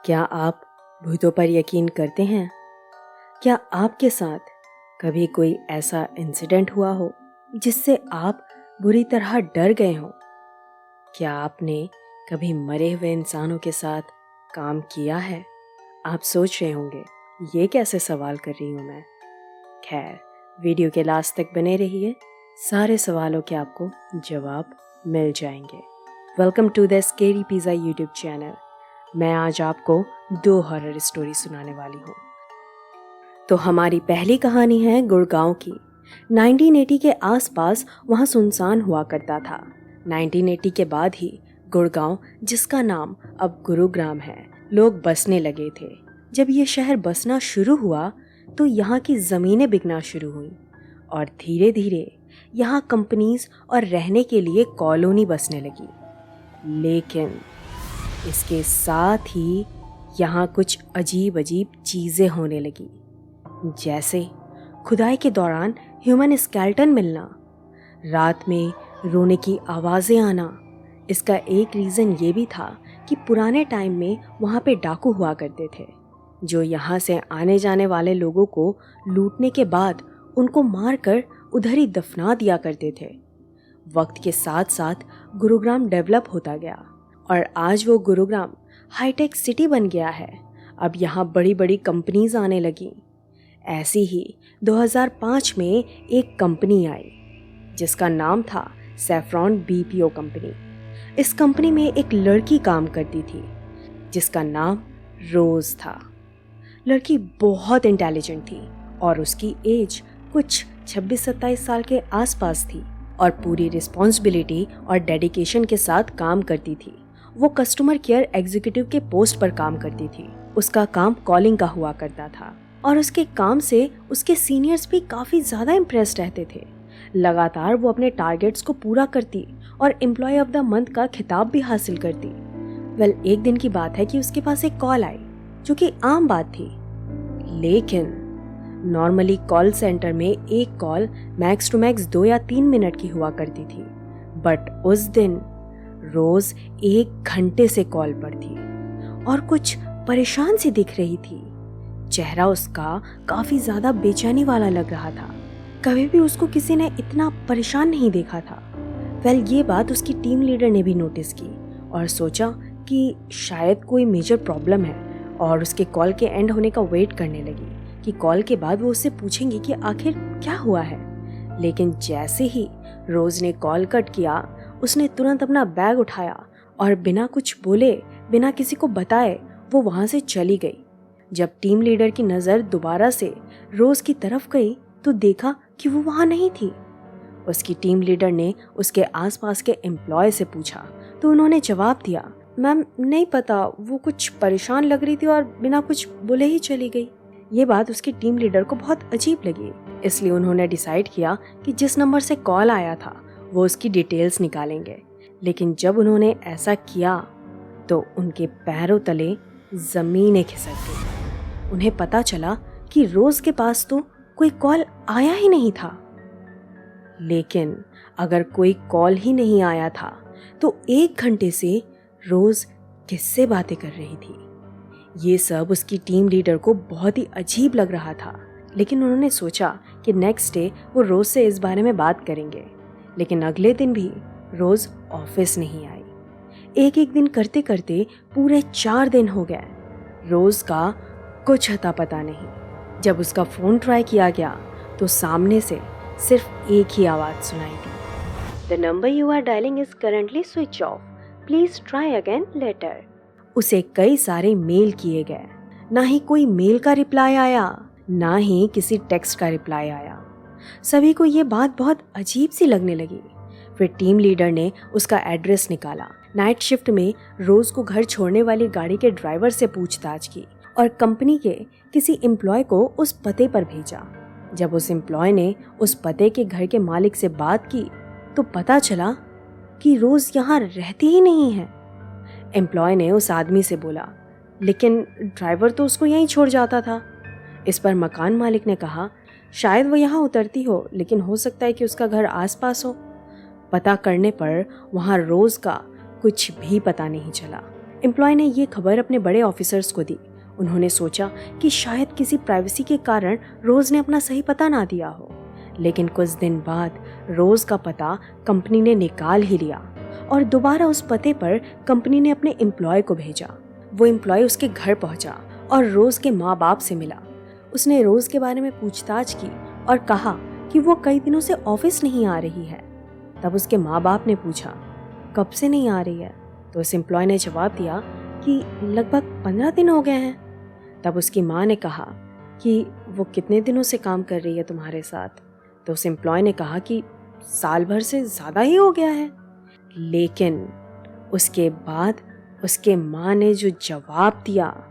क्या आप भूतों पर यकीन करते हैं? क्या आपके साथ कभी कोई ऐसा इंसिडेंट हुआ हो जिससे आप बुरी तरह डर गए हो? क्या आपने कभी मरे हुए इंसानों के साथ काम किया है? आप सोच रहे होंगे, ये कैसे सवाल कर रही हूँ मैं। खैर, वीडियो के लास्ट तक बने रहिए, सारे सवालों के आपको जवाब मिल जाएंगे। Welcome to the scary pizza YouTube channel. मैं आज आपको 2 हॉरर स्टोरी सुनाने वाली हूँ। तो हमारी पहली कहानी है गुड़गांव की। 1980 के आसपास वहाँ सुनसान हुआ करता था। 1980 के बाद ही गुड़गांव, जिसका नाम अब गुरुग्राम है, लोग बसने लगे थे। जब ये शहर बसना शुरू हुआ तो यहाँ की ज़मीनें बिकना शुरू हुई और धीरे धीरे यहाँ कंपनीज और रहने के लिए कॉलोनी बसने लगी। लेकिन इसके साथ ही यहाँ कुछ अजीब अजीब चीज़ें होने लगी, जैसे खुदाई के दौरान ह्यूमन स्केलेटन मिलना, रात में रोने की आवाज़ें आना। इसका एक रीज़न ये भी था कि पुराने टाइम में वहाँ पे डाकू हुआ करते थे, जो यहाँ से आने जाने वाले लोगों को लूटने के बाद उनको मारकर उधर ही दफना दिया करते थे। वक्त के साथ साथ गुरुग्राम डेवलप होता गया और आज वो गुरुग्राम हाईटेक सिटी बन गया है। अब यहाँ बड़ी बड़ी कंपनीज आने लगी। ऐसी ही 2005 में एक कंपनी आई जिसका नाम था सैफ्रॉन बीपीओ कंपनी। इस कंपनी में एक लड़की काम करती थी जिसका नाम रोज था। लड़की बहुत इंटेलिजेंट थी और उसकी एज कुछ 26-27 साल के आसपास थी और पूरी रिस्पॉन्सिबिलिटी और डेडिकेशन के साथ काम करती थी। वो कस्टमर केयर एग्जीक्यूटिव के पोस्ट पर काम करती थी। उसका काम कॉलिंग का हुआ करता था और उसके काम से उसके सीनियर्स भी काफ़ी ज़्यादा इम्प्रेस रहते थे। लगातार वो अपने टारगेट्स को पूरा करती और एम्प्लॉय ऑफ द मंथ का खिताब भी हासिल करती। एक दिन की बात है कि उसके पास एक कॉल आई, जो कि आम बात थी। लेकिन नॉर्मली कॉल सेंटर में एक कॉल मैक्स टू मैक्स 2 या 3 मिनट की हुआ करती थी, बट उस दिन रोज 1 घंटे से कॉल पर थी और कुछ परेशान सी दिख रही थी। चेहरा उसका काफी ज्यादा बेचैनी वाला लग रहा था। कभी भी उसको किसी ने इतना परेशान नहीं देखा था। ये बात उसकी टीम लीडर ने भी नोटिस की और सोचा कि शायद कोई मेजर प्रॉब्लम है और उसके कॉल के एंड होने का वेट करने लगी कि कॉल के बाद वो उससे पूछेंगे कि आखिर क्या हुआ है। लेकिन जैसे ही रोज ने कॉल कट किया, उसने तुरंत अपना बैग उठाया और बिना कुछ बोले, बिना किसी को बताए वो वहां से चली गई। जब टीम लीडर की नज़र दोबारा से रोज की तरफ गई तो देखा कि वो वहां नहीं थी। उसकी टीम लीडर ने उसके आसपास के एम्प्लॉय से पूछा तो उन्होंने जवाब दिया, मैम नहीं पता, वो कुछ परेशान लग रही थी और बिना कुछ बोले ही चली गई। ये बात उसकी टीम लीडर को बहुत अजीब लगी, इसलिए उन्होंने डिसाइड किया कि जिस नंबर से कॉल आया था वो उसकी डिटेल्स निकालेंगे। लेकिन जब उन्होंने ऐसा किया तो उनके पैरों तले ज़मीनें खिसक गई। उन्हें पता चला कि रोज के पास तो कोई कॉल आया ही नहीं था। लेकिन अगर कोई कॉल ही नहीं आया था तो 1 घंटे से रोज किससे बातें कर रही थी? ये सब उसकी टीम लीडर को बहुत ही अजीब लग रहा था। लेकिन उन्होंने सोचा कि नेक्स्ट डे वो रोज से इस बारे में बात करेंगे। लेकिन अगले दिन भी रोज ऑफिस नहीं आई। एक दिन करते करते पूरे 4 दिन हो गए। रोज का कुछ अता पता नहीं। जब उसका फोन ट्राई किया गया तो सामने से सिर्फ एक ही आवाज सुनाई दी, the number you are dialling is currently switch off, please try again later. उसे कई सारे मेल किए गए, ना ही कोई मेल का रिप्लाई आया, ना ही किसी टेक्स्ट का रिप्लाई आया। सभी को ये बात बहुत अजीब सी लगने लगी। फिर टीम लीडर ने उसका एड्रेस निकाला। नाइट शिफ्ट में रोज को घर छोड़ने वाली गाड़ी के ड्राइवर से पूछताछ की और कंपनी के किसी एम्प्लॉय को उस पते पर भेजा। जब उस एम्प्लॉय ने उस पते के घर के मालिक से बात की तो पता चला कि रोज यहाँ रहती ही नहीं है। एम्प्लॉय ने उस आदमी से बोला, लेकिन ड्राइवर तो उसको यहीं छोड़ जाता था। इस पर मकान मालिक ने कहा, शायद वो यहाँ उतरती हो, लेकिन हो सकता है कि उसका घर आसपास हो। पता करने पर वहाँ रोज का कुछ भी पता नहीं चला। एम्प्लॉय ने ये खबर अपने बड़े ऑफिसर्स को दी। उन्होंने सोचा कि शायद किसी प्राइवेसी के कारण रोज ने अपना सही पता ना दिया हो, लेकिन कुछ दिन बाद रोज का पता कंपनी ने निकाल ही लिया और दोबारा उस पते पर कंपनी ने अपने एम्प्लॉय को भेजा। वो एम्प्लॉय उसके घर पहुंचा और रोज के माँ बाप से मिला। उसने रोज के बारे में पूछताछ की और कहा कि वो कई दिनों से ऑफिस नहीं आ रही है। तब उसके माँ बाप ने पूछा, कब से नहीं आ रही है? तो उस एम्प्लॉय ने जवाब दिया कि लगभग 15 दिन हो गए हैं। तब उसकी माँ ने कहा कि वो कितने दिनों से काम कर रही है तुम्हारे साथ? तो उस एम्प्लॉय ने कहा कि साल भर से ज़्यादा ही हो गया है। लेकिन उसके बाद उसके माँ ने जो जवाब दिया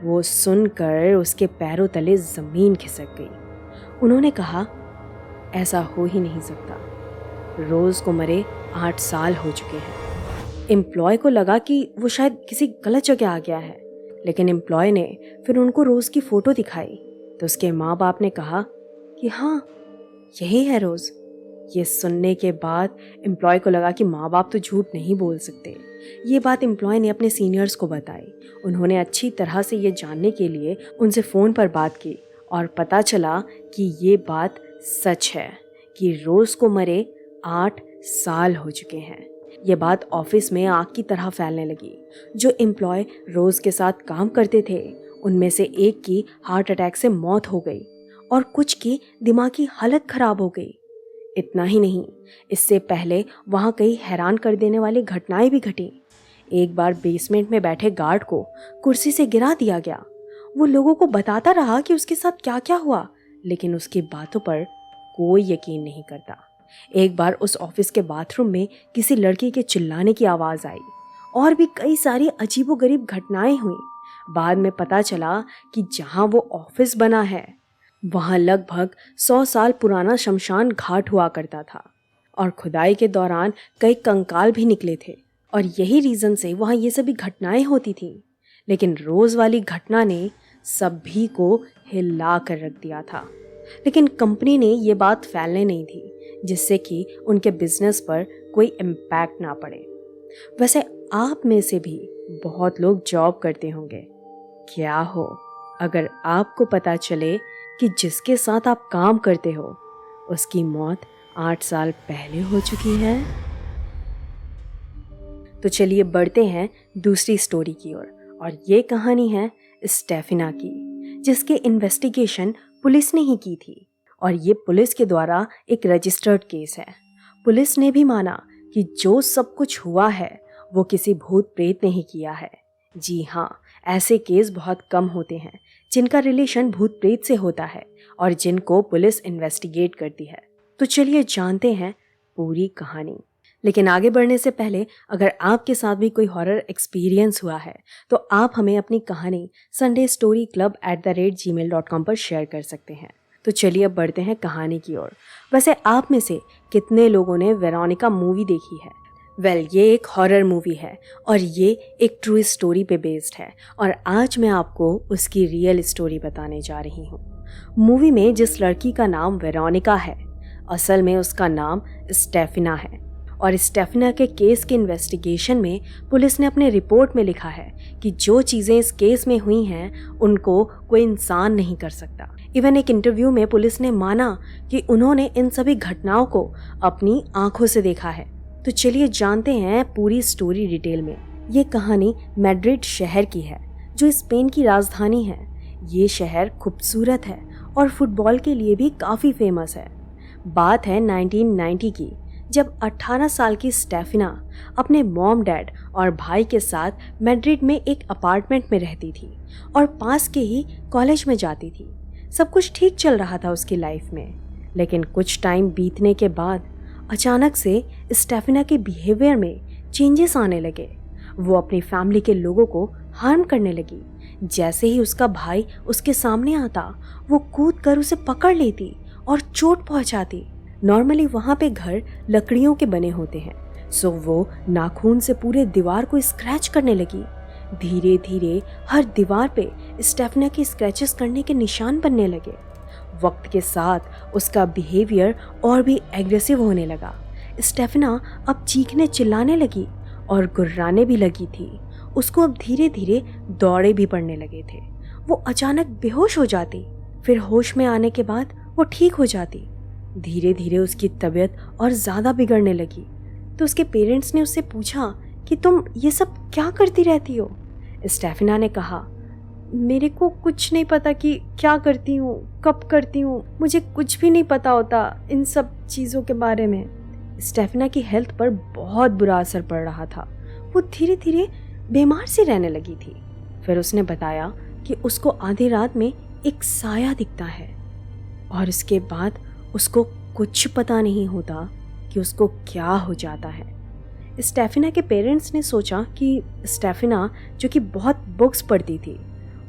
वो सुनकर उसके पैरों तले ज़मीन खिसक गई। उन्होंने कहा, ऐसा हो ही नहीं सकता, रोज़ को मरे 8 साल हो चुके हैं। एम्प्लॉय को लगा कि वो शायद किसी गलत जगह आ गया है, लेकिन एम्प्लॉय ने फिर उनको रोज़ की फ़ोटो दिखाई तो उसके माँ बाप ने कहा कि हाँ, यही है रोज़। ये सुनने के बाद एम्प्लॉय को लगा कि माँ बाप तो झूठ नहीं बोल सकते। ये बात एम्प्लॉय ने अपने सीनियर्स को बताई। उन्होंने अच्छी तरह से ये जानने के लिए उनसे फ़ोन पर बात की और पता चला कि ये बात सच है कि रोज़ को मरे 8 साल हो चुके हैं। ये बात ऑफिस में आग की तरह फैलने लगी। जो एम्प्लॉय रोज़ के साथ काम करते थे उनमें से एक की हार्ट अटैक से मौत हो गई और कुछ की दिमागी हालत खराब हो गई। इतना ही नहीं, इससे पहले वहाँ कई हैरान कर देने वाली घटनाएं भी घटी। एक बार बेसमेंट में बैठे गार्ड को कुर्सी से गिरा दिया गया। वो लोगों को बताता रहा कि उसके साथ क्या क्या हुआ, लेकिन उसकी बातों पर कोई यकीन नहीं करता। एक बार उस ऑफिस के बाथरूम में किसी लड़की के चिल्लाने की आवाज़ आई और भी कई सारी अजीबोगरीब घटनाएं हुई। बाद में पता चला कि जहाँ वो ऑफिस बना है वहाँ लगभग 100 साल पुराना शमशान घाट हुआ करता था और खुदाई के दौरान कई कंकाल भी निकले थे और यही रीज़न से वहाँ ये सभी घटनाएं होती थी। लेकिन रोज़ वाली घटना ने सभी को हिला कर रख दिया था, लेकिन कंपनी ने ये बात फैलने नहीं दी जिससे कि उनके बिजनेस पर कोई इम्पैक्ट ना पड़े। वैसे आप में से भी बहुत लोग जॉब करते होंगे। क्या हो अगर आपको पता चले कि जिसके साथ आप काम करते हो उसकी मौत 8 साल पहले हो चुकी है? तो चलिए बढ़ते हैं दूसरी स्टोरी की ओर और ये कहानी है स्टेफिना की, जिसके इन्वेस्टिगेशन पुलिस ने ही की थी और ये पुलिस के द्वारा एक रजिस्टर्ड केस है। पुलिस ने भी माना कि जो सब कुछ हुआ है वो किसी भूत प्रेत ने ही किया है। जी हाँ, ऐसे केस बहुत कम होते हैं जिनका रिलेशन भूत प्रेत से होता है और जिनको पुलिस इन्वेस्टिगेट करती है। तो चलिए जानते हैं पूरी कहानी। लेकिन आगे बढ़ने से पहले अगर आपके साथ भी कोई हॉरर एक्सपीरियंस हुआ है तो आप हमें अपनी कहानी sundaystoryklubb@gmail.com पर शेयर कर सकते हैं। तो चलिए अब बढ़ते हैं कहानी की ओर। वैसे आप में से कितने लोगों ने वेरोनिका मूवी देखी है? ये एक हॉरर मूवी है और ये एक ट्रू स्टोरी पे बेस्ड है और आज मैं आपको उसकी रियल स्टोरी बताने जा रही हूँ। मूवी में जिस लड़की का नाम वेरोनिका है, असल में उसका नाम स्टेफिना है और स्टेफिना के केस के इन्वेस्टिगेशन में पुलिस ने अपने रिपोर्ट में लिखा है कि जो चीज़ें इस केस में हुई हैं उनको कोई इंसान नहीं कर सकता। इवन एक इंटरव्यू में पुलिस ने माना कि उन्होंने इन सभी घटनाओं को अपनी आंखों से देखा है। तो चलिए जानते हैं पूरी स्टोरी डिटेल में। ये कहानी मैड्रिड शहर की है जो स्पेन की राजधानी है। ये शहर खूबसूरत है और फुटबॉल के लिए भी काफ़ी फेमस है। बात है 1990 की, जब 18 साल की स्टेफिना अपने मॉम डैड और भाई के साथ मैड्रिड में एक अपार्टमेंट में रहती थी और पास के ही कॉलेज में जाती थी। सब कुछ ठीक चल रहा था उसकी लाइफ में, लेकिन कुछ टाइम बीतने के बाद अचानक से स्टेफिना के बिहेवियर में चेंजेस आने लगे। वो अपनी फैमिली के लोगों को हार्म करने लगी। जैसे ही उसका भाई उसके सामने आता वो कूद कर उसे पकड़ लेती और चोट पहुंचाती। नॉर्मली वहाँ पे घर लकड़ियों के बने होते हैं, सो वो नाखून से पूरे दीवार को स्क्रैच करने लगी। धीरे धीरे हर दीवार पे स्टेफिना के स्क्रैचेस करने के निशान बनने लगे। वक्त के साथ उसका बिहेवियर और भी एग्रेसिव होने लगा। स्टेफिना अब चीखने चिल्लाने लगी और गुर्राने भी लगी थी। उसको अब धीरे धीरे दौड़े भी पड़ने लगे थे। वो अचानक बेहोश हो जाती, फिर होश में आने के बाद वो ठीक हो जाती। धीरे धीरे उसकी तबीयत और ज़्यादा बिगड़ने लगी। तो उसके पेरेंट्स ने उससे पूछा कि तुम ये सब क्या करती रहती हो? स्टेफिना ने कहा, मेरे को कुछ नहीं पता कि क्या करती हूँ, कब करती हूँ, मुझे कुछ भी नहीं पता होता इन सब चीज़ों के बारे में। स्टेफिना की हेल्थ पर बहुत बुरा असर पड़ रहा था। वो धीरे धीरे बीमार सी रहने लगी थी। फिर उसने बताया कि उसको आधी रात में एक साया दिखता है और इसके बाद उसको कुछ पता नहीं होता कि उसको क्या हो जाता है। स्टेफिना के पेरेंट्स ने सोचा कि स्टेफिना, जो कि बहुत बुक्स पढ़ती थी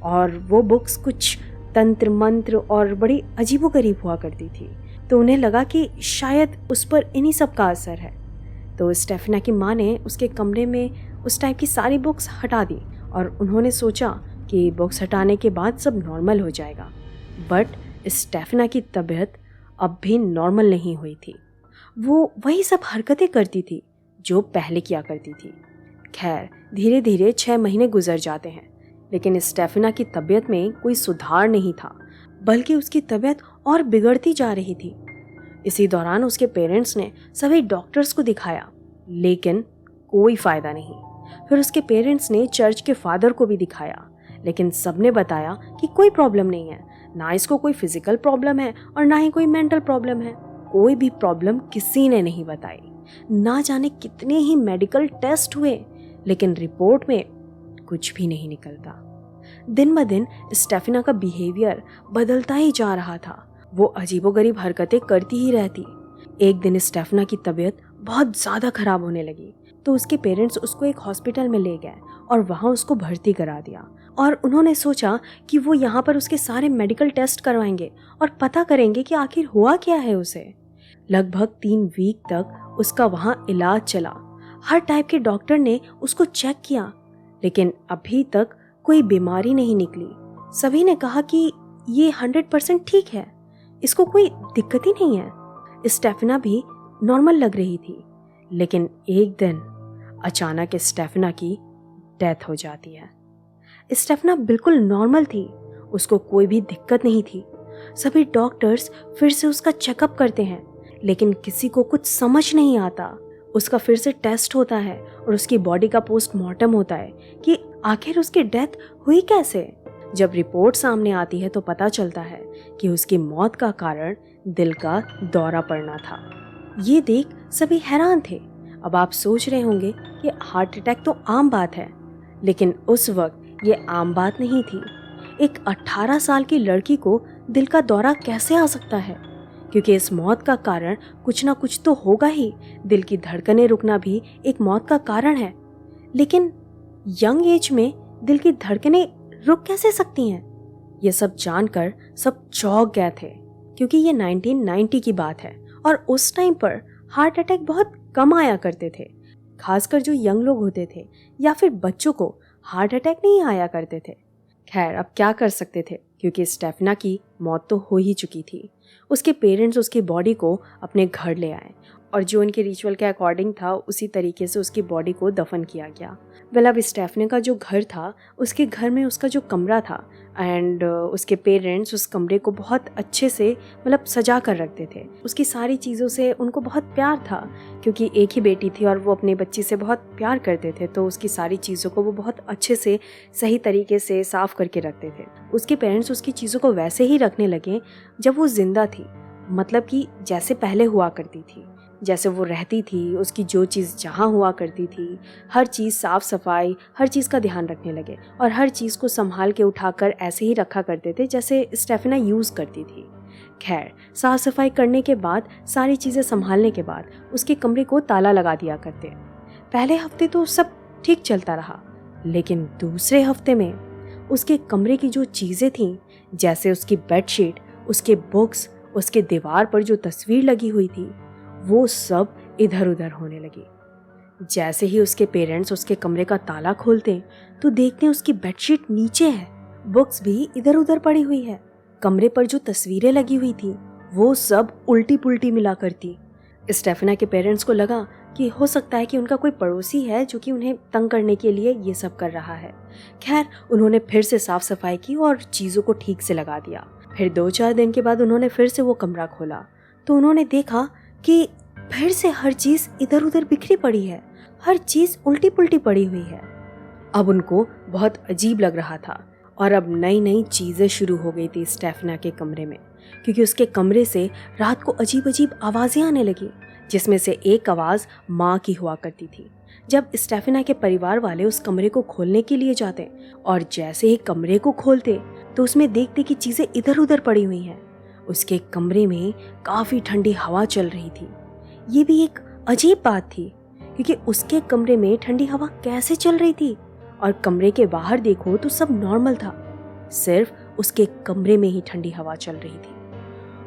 और वो बुक्स कुछ तंत्र मंत्र और बड़ी अजीबोगरीब हुआ करती थी, तो उन्हें लगा कि शायद उस पर इन्हीं सब का असर है। तो स्टेफिना की माँ ने उसके कमरे में उस टाइप की सारी बुक्स हटा दी और उन्होंने सोचा कि बुक्स हटाने के बाद सब नॉर्मल हो जाएगा। बट स्टेफिना की तबीयत अब भी नॉर्मल नहीं हुई थी। वो वही सब हरकतें करती थी जो पहले किया करती थी। खैर, धीरे धीरे 6 महीने गुजर जाते हैं, लेकिन स्टेफिना की तबीयत में कोई सुधार नहीं था, बल्कि उसकी तबीयत और बिगड़ती जा रही थी। इसी दौरान उसके पेरेंट्स ने सभी डॉक्टर्स को दिखाया, लेकिन कोई फ़ायदा नहीं। फिर उसके पेरेंट्स ने चर्च के फादर को भी दिखाया, लेकिन सबने बताया कि कोई प्रॉब्लम नहीं है, ना इसको कोई फिजिकल प्रॉब्लम है और ना ही कोई मेंटल प्रॉब्लम है। कोई भी प्रॉब्लम किसी ने नहीं बताई। ना जाने कितने ही मेडिकल टेस्ट हुए, लेकिन रिपोर्ट में कुछ भी नहीं निकलता। दिन ब दिन स्टेफिना का बिहेवियर बदलता ही जा रहा था। वो अजीबोगरीब हरकतें करती ही रहती। एक दिन स्टेफिना की तबीयत बहुत ज़्यादा खराब होने लगी, तो उसके पेरेंट्स उसको एक हॉस्पिटल में ले गए और वहाँ उसको भर्ती करा दिया। और उन्होंने सोचा कि वो यहाँ पर उसके सारे मेडिकल टेस्ट करवाएंगे और पता करेंगे कि आखिर हुआ क्या है उसे। लगभग 3 वीक तक उसका वहाँ इलाज चला। हर टाइप के डॉक्टर ने उसको चेक किया, लेकिन अभी तक कोई बीमारी नहीं निकली। सभी ने कहा कि ये 100% ठीक है, इसको कोई दिक्कत ही नहीं है। स्टेफिना भी नॉर्मल लग रही थी, लेकिन एक दिन अचानक स्टेफिना की डेथ हो जाती है। स्टेफिना बिल्कुल नॉर्मल थी, उसको कोई भी दिक्कत नहीं थी। सभी डॉक्टर्स फिर से उसका चेकअप करते हैं, लेकिन किसी को कुछ समझ नहीं आता। उसका फिर से टेस्ट होता है और उसकी बॉडी का पोस्टमार्टम होता है कि आखिर उसकी डेथ हुई कैसे। जब रिपोर्ट सामने आती है तो पता चलता है कि उसकी मौत का कारण दिल का दौरा पड़ना था। ये देख सभी हैरान थे। अब आप सोच रहे होंगे कि हार्ट अटैक तो आम बात है, लेकिन उस वक्त ये आम बात नहीं थी। एक 18 साल की लड़की को दिल का दौरा कैसे आ सकता है? क्योंकि इस मौत का कारण कुछ ना कुछ तो होगा ही। दिल की धड़कनें रुकना भी एक मौत का कारण है, लेकिन यंग एज में दिल की धड़कनें रुक कैसे सकती हैं? ये सब जानकर सब चौंक गए थे, क्योंकि ये 1990 की बात है और उस टाइम पर हार्ट अटैक बहुत कम आया करते थे। खासकर जो यंग लोग होते थे या फिर बच्चों को हार्ट अटैक नहीं आया करते थे। खैर, अब क्या कर सकते थे, क्योंकि स्टेफिना की मौत तो हो ही चुकी थी। उसके पेरेंट्स उसकी बॉडी को अपने घर ले आए और जो उनके रिचुअल के अकॉर्डिंग था उसी तरीके से उसकी बॉडी को दफन किया गया। अब स्टेफनी का जो घर था, उसके घर में उसका जो कमरा था एंड उसके पेरेंट्स उस कमरे को बहुत अच्छे से सजा कर रखते थे। उसकी सारी चीज़ों से उनको बहुत प्यार था, क्योंकि एक ही बेटी थी और वो अपने बच्ची से बहुत प्यार करते थे, तो उसकी सारी चीज़ों को वो बहुत अच्छे से सही तरीके से साफ़ करके रखते थे। उसके पेरेंट्स उसकी चीज़ों को वैसे ही रखने लगे जब वो जिंदा थी, मतलब कि जैसे पहले हुआ करती थी, जैसे वो रहती थी, उसकी जो चीज़ जहाँ हुआ करती थी, हर चीज़ साफ़ सफाई, हर चीज़ का ध्यान रखने लगे और हर चीज़ को संभाल के उठाकर ऐसे ही रखा करते थे जैसे स्टेफिना यूज़ करती थी। खैर, साफ़ सफाई करने के बाद, सारी चीज़ें संभालने के बाद उसके कमरे को ताला लगा दिया करते। पहले हफ्ते तो सब ठीक चलता रहा, लेकिन दूसरे हफ्ते में उसके कमरे की जो चीज़ें थीं, जैसे उसकी बेडशीट, उसके बुक्स, उसके दीवार पर जो तस्वीर लगी हुई थी, वो सब इधर उधर होने लगी। जैसे ही उसके पेरेंट्स उसके कमरे का ताला खोलते तो देखते उसकी बेडशीट नीचे है, बुक्स भी इधर उधर पड़ी हुई है, कमरे पर जो तस्वीरें लगी हुई थी वो सब उल्टी पुल्टी मिला करती। स्टेफिना के पेरेंट्स को लगा कि हो सकता है कि उनका कोई पड़ोसी है जो कि उन्हें तंग करने के लिए ये सब कर रहा है। खैर, उन्होंने फिर से साफ सफाई की और चीज़ों को ठीक से लगा दिया। फिर 2-4 दिन के बाद उन्होंने फिर से वो कमरा खोला तो उन्होंने देखा कि फिर से हर चीज़ इधर उधर बिखरी पड़ी है, हर चीज़ उल्टी पुल्टी पड़ी हुई है। अब उनको बहुत अजीब लग रहा था और अब नई नई चीज़ें शुरू हो गई थी स्टेफना के कमरे में, क्योंकि उसके कमरे से रात को अजीब अजीब आवाज़ें आने लगी, जिसमें से एक आवाज़ माँ की हुआ करती थी। जब स्टेफना के परिवार वाले उस कमरे को खोलने के लिए जाते और जैसे ही कमरे को खोलते तो उसमें देखते कि चीज़ें इधर उधर पड़ी हुई हैं। उसके कमरे में काफ़ी ठंडी हवा चल रही थी। ये भी एक अजीब बात थी, क्योंकि उसके कमरे में ठंडी हवा कैसे चल रही थी और कमरे के बाहर देखो तो सब नॉर्मल था, सिर्फ उसके कमरे में ही ठंडी हवा चल रही थी।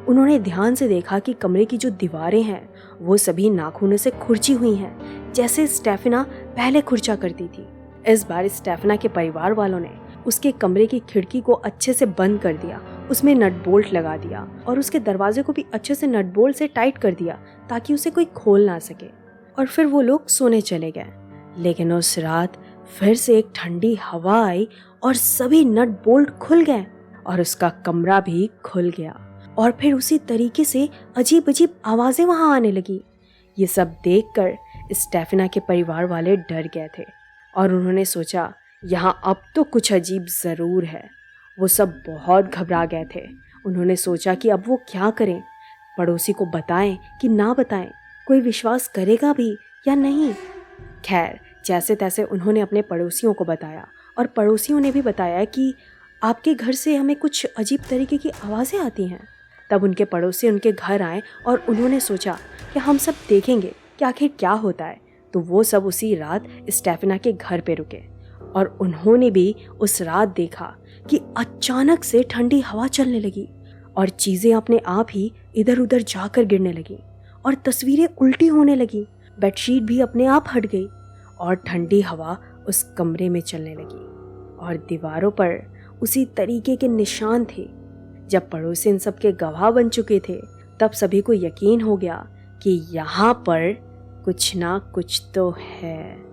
उन्होंने ध्यान से देखा कि कमरे की जो दीवारें हैं वो सभी नाखूनों से खुरची हुई हैं, जैसे स्टेफना पहले खुरचा करती थी। इस बार स्टेफना के परिवार वालों ने उसके कमरे की खिड़की को अच्छे से बंद कर दिया, उसमें नट बोल्ट लगा दिया और उसके दरवाजे को भी अच्छे से नट बोल्ट से टाइट कर दिया ताकि उसे कोई खोल ना सके। और फिर वो लोग सोने चले गए। लेकिन उस रात फिर से एक ठंडी हवा आई और सभी नट बोल्ट खुल गए और उसका कमरा भी खुल गया और फिर उसी तरीके से अजीब अजीब आवाज़ें वहाँ आने लगी। ये सब देखकर स्टेफना के परिवार वाले डर गए थे और उन्होंने सोचा यहाँ अब तो कुछ अजीब ज़रूर है। वो सब बहुत घबरा गए थे। उन्होंने सोचा कि अब वो क्या करें, पड़ोसी को बताएं कि ना बताएं, कोई विश्वास करेगा भी या नहीं। खैर, जैसे तैसे उन्होंने अपने पड़ोसियों को बताया और पड़ोसियों ने भी बताया कि आपके घर से हमें कुछ अजीब तरीके की आवाज़ें आती हैं। तब उनके पड़ोसी उनके घर आए और उन्होंने सोचा कि हम सब देखेंगे कि आखिर क्या होता है। तो वो सब उसी रात स्टेफना के घर पे रुके और उन्होंने भी उस रात देखा कि अचानक से ठंडी हवा चलने लगी और चीज़ें अपने आप ही इधर उधर जाकर गिरने लगी और तस्वीरें उल्टी होने लगी। बेडशीट भी अपने आप हट गई और ठंडी हवा उस कमरे में चलने लगी और दीवारों पर उसी तरीके के निशान थे। जब पड़ोसी इन सब के गवाह बन चुके थे तब सभी को यकीन हो गया कि यहाँ पर कुछ ना कुछ तो है।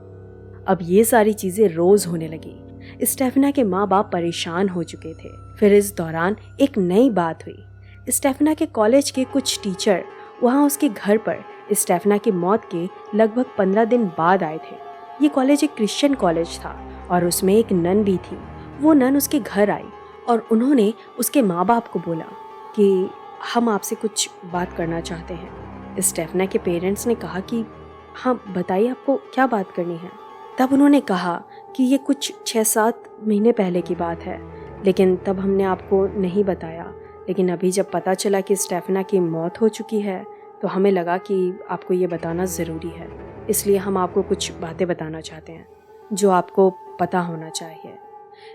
अब ये सारी चीज़ें रोज़ होने लगी। स्टेफना के माँ बाप परेशान हो चुके थे। फिर इस दौरान एक नई बात हुई। स्टेफना के कॉलेज के कुछ टीचर वहाँ उसके घर पर स्टेफना की मौत के लगभग 15 दिन बाद आए थे। ये कॉलेज एक क्रिश्चियन कॉलेज था और उसमें एक नन भी थी। वो नन उसके घर आई और उन्होंने उसके माँ बाप को बोला कि हम आपसे कुछ बात करना चाहते हैं। स्टेफना के पेरेंट्स ने कहा कि हाँ बताइए, आपको क्या बात करनी है। तब उन्होंने कहा कि ये कुछ 6-7 महीने पहले की बात है, लेकिन तब हमने आपको नहीं बताया। लेकिन अभी जब पता चला कि स्टेफना की मौत हो चुकी है तो हमें लगा कि आपको ये बताना ज़रूरी है, इसलिए हम आपको कुछ बातें बताना चाहते हैं जो आपको पता होना चाहिए।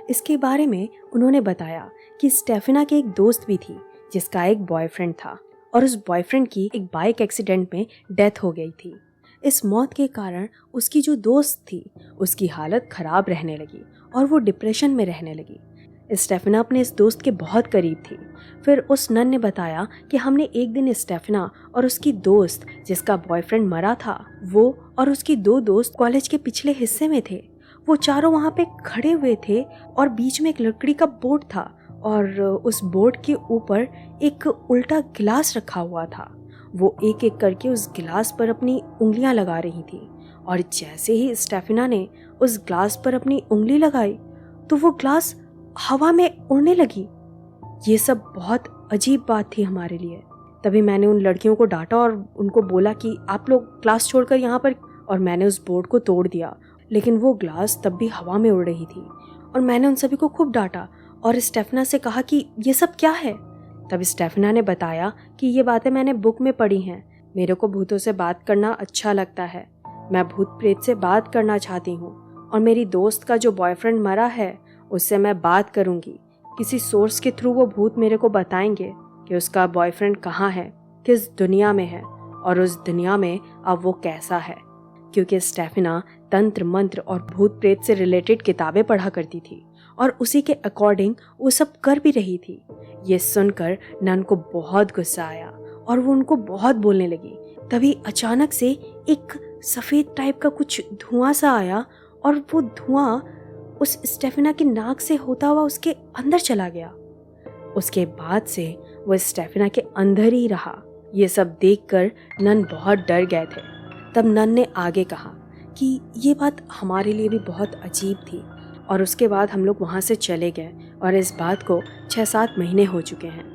इसके बारे में उन्होंने बताया कि स्टेफना के एक दोस्त भी थी जिसका एक बॉयफ्रेंड था और उस बॉयफ्रेंड की एक बाइक एक्सीडेंट में डेथ हो गई थी। इस मौत के कारण उसकी जो दोस्त थी उसकी हालत ख़राब रहने लगी और वो डिप्रेशन में रहने लगी। स्टेफना अपने इस दोस्त के बहुत करीब थी। फिर उस नन ने बताया कि हमने एक दिन स्टेफना और उसकी दोस्त जिसका बॉयफ्रेंड मरा था, वो और उसकी 2 दोस्त कॉलेज के पिछले हिस्से में थे। वो चारों वहाँ पे खड़े हुए थे और बीच में एक लकड़ी का बोर्ड था और उस बोर्ड के ऊपर एक उल्टा गिलास रखा हुआ था। वो एक एक करके उस गिलास पर अपनी उंगलियां लगा रही थी और जैसे ही स्टेफना ने उस ग्लास पर अपनी उंगली लगाई तो वो ग्लास हवा में उड़ने लगी। ये सब बहुत अजीब बात थी हमारे लिए। तभी मैंने उन लड़कियों को डांटा और उनको बोला कि आप लोग क्लास छोड़कर यहाँ पर, और मैंने उस बोर्ड को तोड़ दिया। लेकिन वो ग्लास तब भी हवा में उड़ रही थी और मैंने उन सभी को खूब डांटा और स्टेफना से कहा कि ये सब क्या है। तब स्टेफना ने बताया कि ये बातें मैंने बुक में पढ़ी हैं। मेरे को भूतों से बात करना अच्छा लगता है। मैं भूत प्रेत से बात करना चाहती हूँ और मेरी दोस्त का जो बॉयफ्रेंड मरा है उससे मैं बात करूँगी। किसी सोर्स के थ्रू वो भूत मेरे को बताएंगे कि उसका बॉयफ्रेंड कहाँ है, किस दुनिया में है और उस दुनिया में अब वो कैसा है। क्योंकि स्टेफना तंत्र मंत्र और भूत प्रेत से रिलेटेड किताबें पढ़ा करती थी और उसी के अकॉर्डिंग वो सब कर भी रही थी। ये सुनकर नन को बहुत गुस्सा आया और वो उनको बहुत बोलने लगी। तभी अचानक से एक सफ़ेद टाइप का कुछ धुआं सा आया और वो धुआं उस स्टेफिना की नाक से होता हुआ उसके अंदर चला गया। उसके बाद से वो स्टेफिना के अंदर ही रहा। ये सब देखकर नन बहुत डर गए थे। तब नन ने आगे कहा कि ये बात हमारे लिए भी बहुत अजीब थी और उसके बाद हम लोग वहाँ से चले गए और इस बात को 6-7 महीने हो चुके हैं।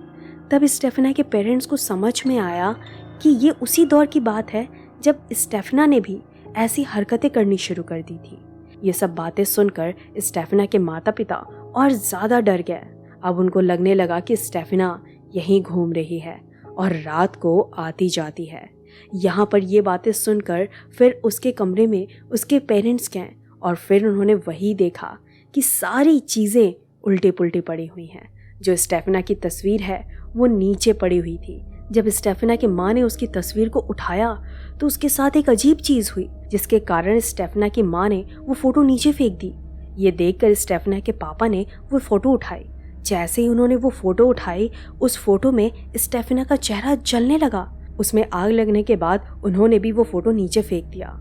तब स्टेफिना के पेरेंट्स को समझ में आया कि ये उसी दौर की बात है जब स्टेफिना ने भी ऐसी हरकतें करनी शुरू कर दी थी। ये सब बातें सुनकर स्टेफिना के माता पिता और ज़्यादा डर गए। अब उनको लगने लगा कि स्टेफिना यहीं घूम रही है और रात को आती जाती है। यहाँ पर ये बातें सुनकर फिर उसके कमरे में उसके पेरेंट्स गए और फिर उन्होंने वही देखा कि सारी चीज़ें उल्टी पुल्टी पड़ी हुई हैं। जो स्टेफिना की तस्वीर है वो नीचे पड़ी हुई थी। जब स्टेफिना की माँ ने उसकी तस्वीर को उठाया तो उसके साथ एक अजीब चीज़ हुई, जिसके कारण स्टेफिना की माँ ने वो फ़ोटो नीचे फेंक दी। ये देखकर स्टेफिना के पापा ने वो फ़ोटो उठाई। जैसे ही उन्होंने वो फ़ोटो उठाई, उस फ़ोटो में स्टेफिना का चेहरा जलने लगा। उसमें आग लगने के बाद उन्होंने भी वो फ़ोटो नीचे फेंक दिया।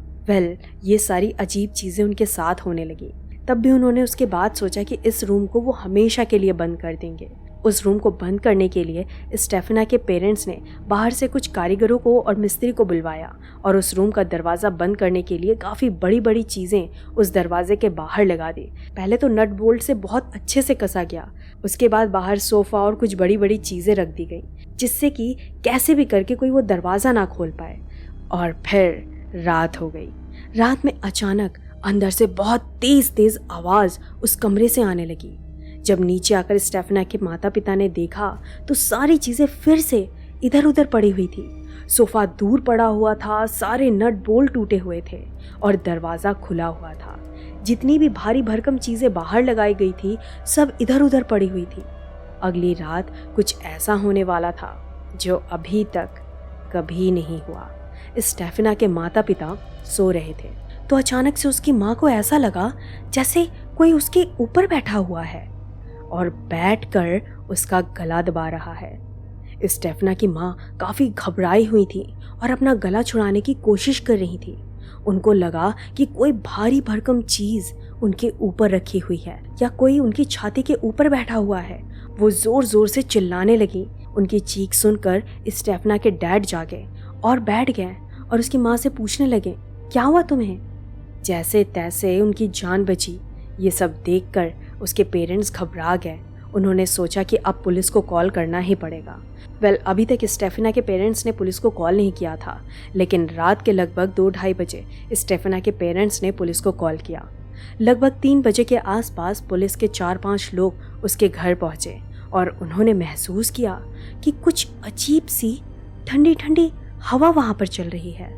ये सारी अजीब चीज़ें उनके साथ होने लगी। तब भी उन्होंने उसके बाद सोचा कि इस रूम को वो हमेशा के लिए बंद कर देंगे। उस रूम को बंद करने के लिए स्टेफिना के पेरेंट्स ने बाहर से कुछ कारीगरों को और मिस्त्री को बुलवाया और उस रूम का दरवाज़ा बंद करने के लिए काफ़ी बड़ी बड़ी चीज़ें उस दरवाजे के बाहर लगा दी। पहले तो नट बोल्ट से बहुत अच्छे से कसा गया। उसके बाद बाहर सोफ़ा और कुछ बड़ी बड़ी चीज़ें रख दी गई, जिससे कि कैसे भी करके कोई वो दरवाज़ा ना खोल पाए। और फिर रात हो गई। रात में अचानक अंदर से बहुत तेज़ तेज़ आवाज़ उस कमरे से आने लगी। जब नीचे आकर स्टेफिना के माता पिता ने देखा तो सारी चीज़ें फिर से इधर उधर पड़ी हुई थी। सोफ़ा दूर पड़ा हुआ था, सारे नट बोल्ट टूटे हुए थे और दरवाज़ा खुला हुआ था। जितनी भी भारी भरकम चीज़ें बाहर लगाई गई थी सब इधर उधर पड़ी हुई थी। अगली रात कुछ ऐसा होने वाला था जो अभी तक कभी नहीं हुआ। स्टेफिना के माता पिता सो रहे थे तो अचानक से उसकी माँ को ऐसा लगा जैसे कोई उसके ऊपर बैठा हुआ है और बैठकर उसका गला दबा रहा है। स्टेफिना की माँ काफ़ी घबराई हुई थी और अपना गला छुड़ाने की कोशिश कर रही थी। उनको लगा कि कोई भारी भरकम चीज़ उनके ऊपर रखी हुई है या कोई उनकी छाती के ऊपर बैठा हुआ है। वो ज़ोर ज़ोर से चिल्लाने लगी। उनकी चीख सुनकर स्टेफिना के डैड जागे और बैठ गए और उसकी माँ से पूछने लगे, क्या हुआ तुम्हें? जैसे तैसे उनकी जान बची। ये सब देखकर उसके पेरेंट्स घबरा गए। उन्होंने सोचा कि अब पुलिस को कॉल करना ही पड़ेगा। अभी तक स्टेफिना के पेरेंट्स ने पुलिस को कॉल नहीं किया था, लेकिन रात के लगभग 2-2:30 बजे स्टेफिना के पेरेंट्स ने पुलिस को कॉल किया। लगभग 3 बजे के आसपास पुलिस के 4-5 लोग उसके घर पहुंचे और उन्होंने महसूस किया कि कुछ अजीब सी ठंडी ठंडी हवा वहाँ पर चल रही है।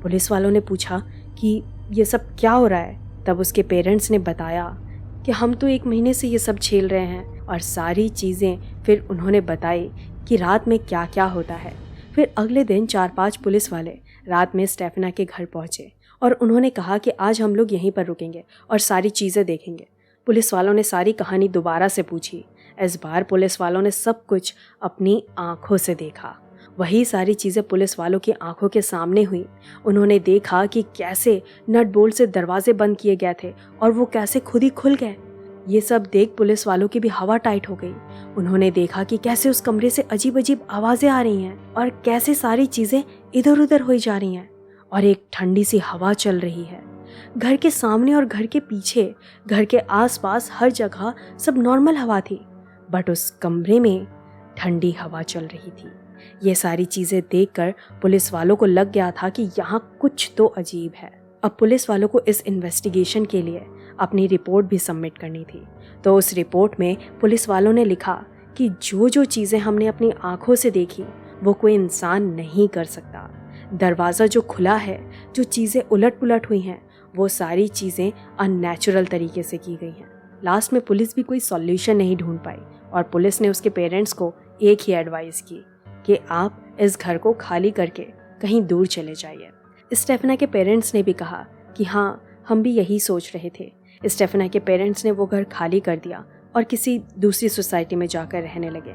पुलिस वालों ने पूछा कि ये सब क्या हो रहा है। तब उसके पेरेंट्स ने बताया कि हम तो 1 महीने से ये सब झेल रहे हैं और सारी चीज़ें फिर उन्होंने बताई कि रात में क्या क्या होता है। फिर अगले दिन 4-5 पुलिस वाले रात में स्टेफिना के घर पहुंचे और उन्होंने कहा कि आज हम लोग यहीं पर रुकेंगे और सारी चीज़ें देखेंगे। पुलिस वालों ने सारी कहानी दोबारा से पूछी। इस बार पुलिस वालों ने सब कुछ अपनी आंखों से देखा। वही सारी चीज़ें पुलिस वालों की आंखों के सामने हुई। उन्होंने देखा कि कैसे नट बोल्ट से दरवाजे बंद किए गए थे और वो कैसे खुद ही खुल गए। ये सब देख पुलिस वालों की भी हवा टाइट हो गई। उन्होंने देखा कि कैसे उस कमरे से अजीब अजीब आवाज़ें आ रही हैं और कैसे सारी चीज़ें इधर उधर हो जा रही हैं और एक ठंडी सी हवा चल रही है। घर के सामने और घर के पीछे, घर के आसपास हर जगह सब नॉर्मल हवा थी, बट उस कमरे में ठंडी हवा चल रही थी। ये सारी चीज़ें देखकर पुलिस वालों को लग गया था कि यहाँ कुछ तो अजीब है। अब पुलिस वालों को इस इन्वेस्टिगेशन के लिए अपनी रिपोर्ट भी सबमिट करनी थी। तो उस रिपोर्ट में पुलिस वालों ने लिखा कि जो जो चीज़ें हमने अपनी आंखों से देखी वो कोई इंसान नहीं कर सकता। दरवाज़ा जो खुला है, जो चीज़ें उलट पुलट हुई हैं, वो सारी चीज़ें अननेचुरल तरीके से की गई हैं। लास्ट में पुलिस भी कोई सॉल्यूशन नहीं ढूंढ पाई और पुलिस ने उसके पेरेंट्स को एक ही एडवाइस की कि आप इस घर को खाली करके कहीं दूर चले जाइए। स्टेफिना के पेरेंट्स ने भी कहा कि हाँ, हम भी यही सोच रहे थे। स्टेफिना के पेरेंट्स ने वो घर खाली कर दिया और किसी दूसरी सोसाइटी में जाकर रहने लगे।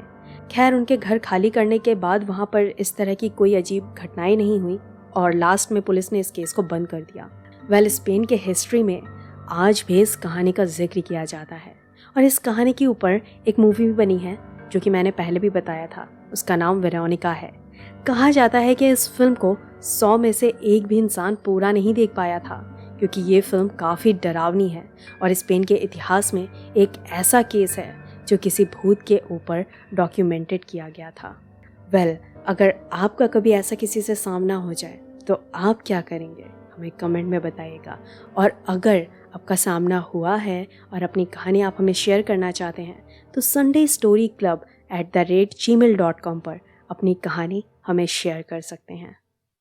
खैर, उनके घर खाली करने के बाद वहाँ पर इस तरह की कोई अजीब घटनाएं नहीं हुई और लास्ट में पुलिस ने इस केस को बंद कर दिया। वेल, स्पेन के हिस्ट्री में आज भी इस कहानी का जिक्र किया जाता है और इस कहानी के ऊपर एक मूवी भी बनी है जो कि मैंने पहले भी बताया था। उसका नाम वेरोनिका है। कहा जाता है कि इस फिल्म को 100 में से एक भी इंसान पूरा नहीं देख पाया था क्योंकि ये फिल्म काफ़ी डरावनी है और स्पेन के इतिहास में एक ऐसा केस है जो किसी भूत के ऊपर डॉक्यूमेंटेड किया गया था। वेल, अगर आपका कभी ऐसा किसी से सामना हो जाए तो आप क्या करेंगे, हमें कमेंट में बताइएगा। और अगर आपका सामना हुआ है और अपनी कहानी आप हमें शेयर करना चाहते हैं तो sundaysstoryclub@gmail.com पर अपनी कहानी हमें शेयर कर सकते हैं।